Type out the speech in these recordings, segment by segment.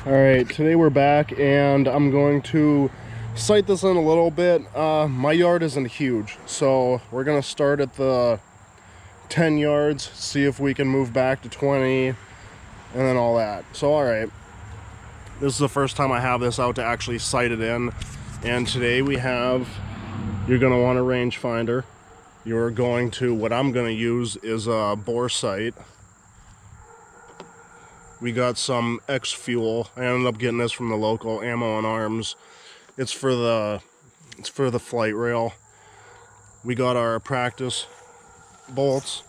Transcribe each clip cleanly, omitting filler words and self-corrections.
Alright, today we're back and I'm going to sight this in a little bit. My yard isn't huge, so we're going to start at the 10 yards, see if we can move back to 20, and then all that. So alright, this is the first time I have this out to actually sight it in, and today we have, you're going to want a rangefinder. You're going to, what I'm going to use is a bore sight. We got some X fuel. I ended up getting this from the local Ammo and Arms. It's for the flight rail. We got our practice bolts.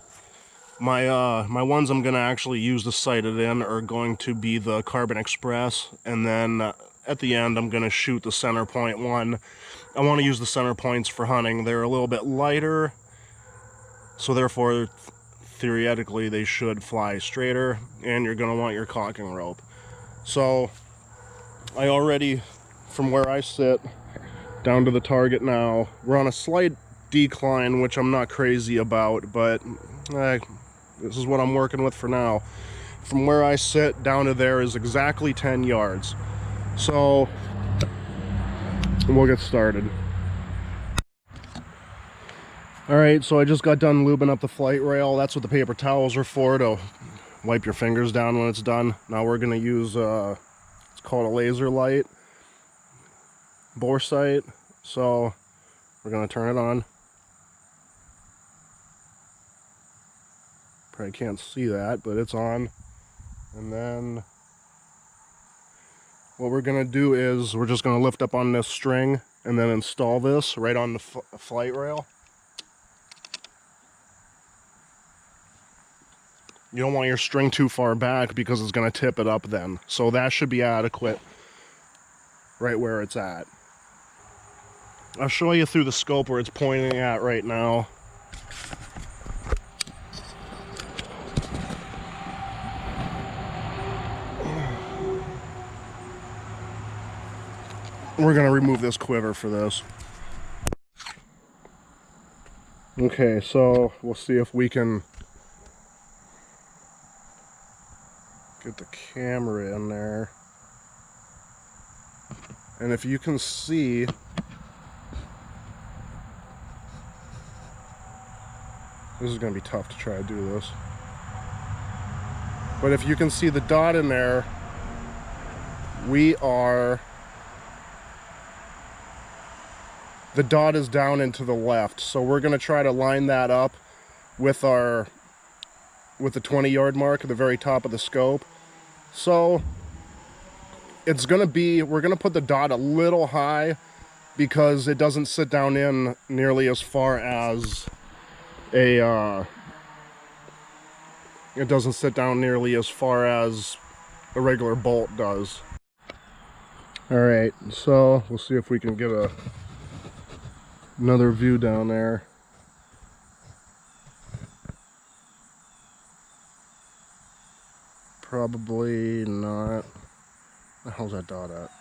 My ones I'm gonna actually use to sight it in are going to be the Carbon Express, and then at the end I'm gonna shoot the center point one. I want to use the center points for hunting. They're a little bit lighter, so therefore theoretically they should fly straighter, and you're going to want your caulking rope. So I already, from where I sit down to the target now, we're on a slight decline, which I'm not crazy about, but this is what I'm working with for now. From where I sit down to there is exactly 10 yards. So we'll get started. Alright, so I just got done lubing up the flight rail. That's what the paper towels are for, to wipe your fingers down when it's done. Now we're going to use, it's called a laser light bore sight. So we're going to turn it on. Probably can't see that, but it's on. And then what we're going to do is we're just going to lift up on this string and then install this right on the flight rail. You don't want your string too far back because it's going to tip it up then. So that should be adequate right where it's at. I'll show you through the scope where it's pointing at right now. We're going to remove this quiver for this. Okay, so we'll see if we can get the camera in there. And if you can see, this is going to be tough to try to do this. But if you can see the dot in there, the dot is down and to the left. So we're going to try to line that up with the 20-yard mark at the very top of the scope. So it's going to be, we're going to put the dot a little high because it doesn't sit down in nearly as far as a regular bolt does. Alright, so we'll see if we can get another view down there. Probably not. Where the hell's that dot at?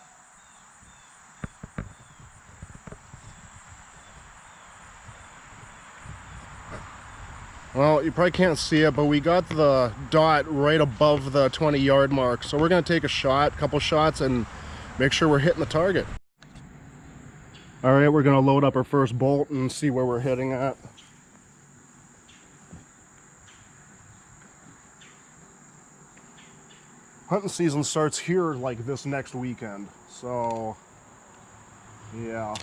Well, you probably can't see it, but we got the dot right above the 20-yard mark. So we're going to take a couple shots, and make sure we're hitting the target. Alright, we're going to load up our first bolt and see where we're hitting at. Hunting season starts here like this next weekend, so yeah.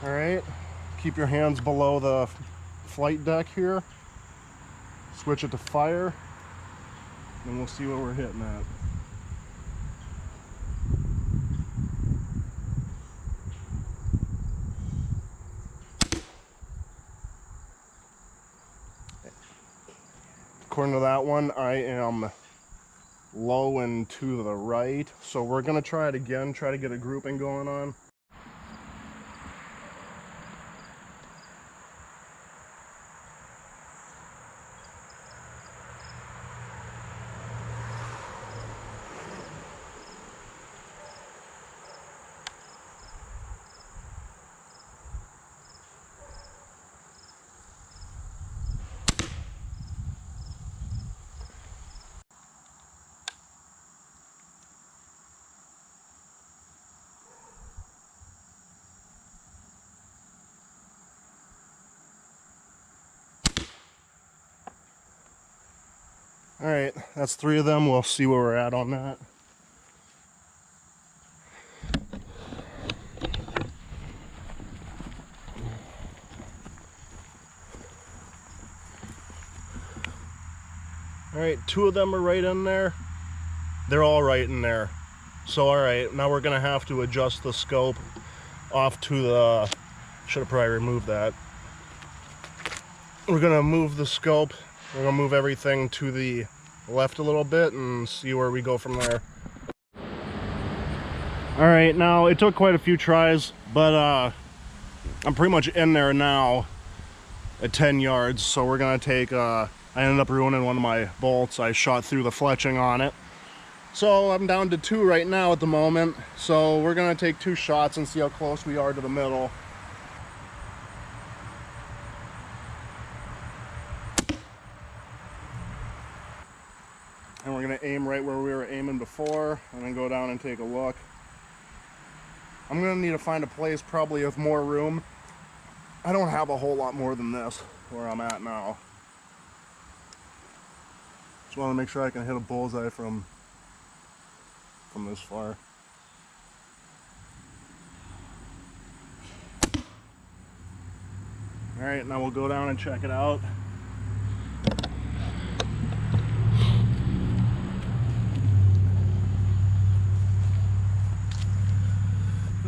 Alright, keep your hands below the flight deck here. Switch it to fire, and we'll see what we're hitting at. According to that one, I am low and to the right, so we're going to try it again, try to get a grouping going on. All right, that's 3 of them. We'll see where we're at on that. All right, 2 of them are right in there. They're all right in there. So, all right, now we're gonna have to adjust the scope off to the, should have probably removed that. We're gonna move the scope. We're gonna move everything to the left a little bit and see where we go from there. All right, now it took quite a few tries, but I'm pretty much in there now at 10 yards. So we're gonna take, I ended up ruining one of my bolts. I shot through the fletching on it. So I'm down to 2 right now at the moment. So we're gonna take 2 shots and see how close we are to the middle. And we're gonna aim right where we were aiming before and then go down and take a look. I'm gonna need to find a place probably with more room. I don't have a whole lot more than this where I'm at now. Just want to make sure I can hit a bullseye from this far. All right, now we'll go down and check it out.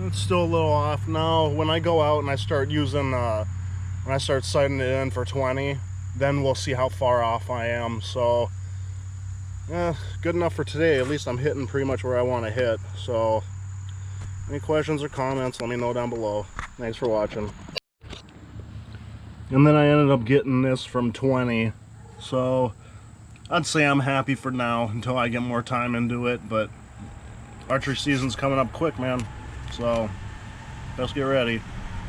It's still a little off now. When I go out and I start using, when I start sighting it in for 20, then we'll see how far off I am. So, good enough for today. At least I'm hitting pretty much where I want to hit. So, any questions or comments, let me know down below. Thanks for watching. And then I ended up getting this from 20. So, I'd say I'm happy for now until I get more time into it. But archery season's coming up quick, man. So, let's get ready.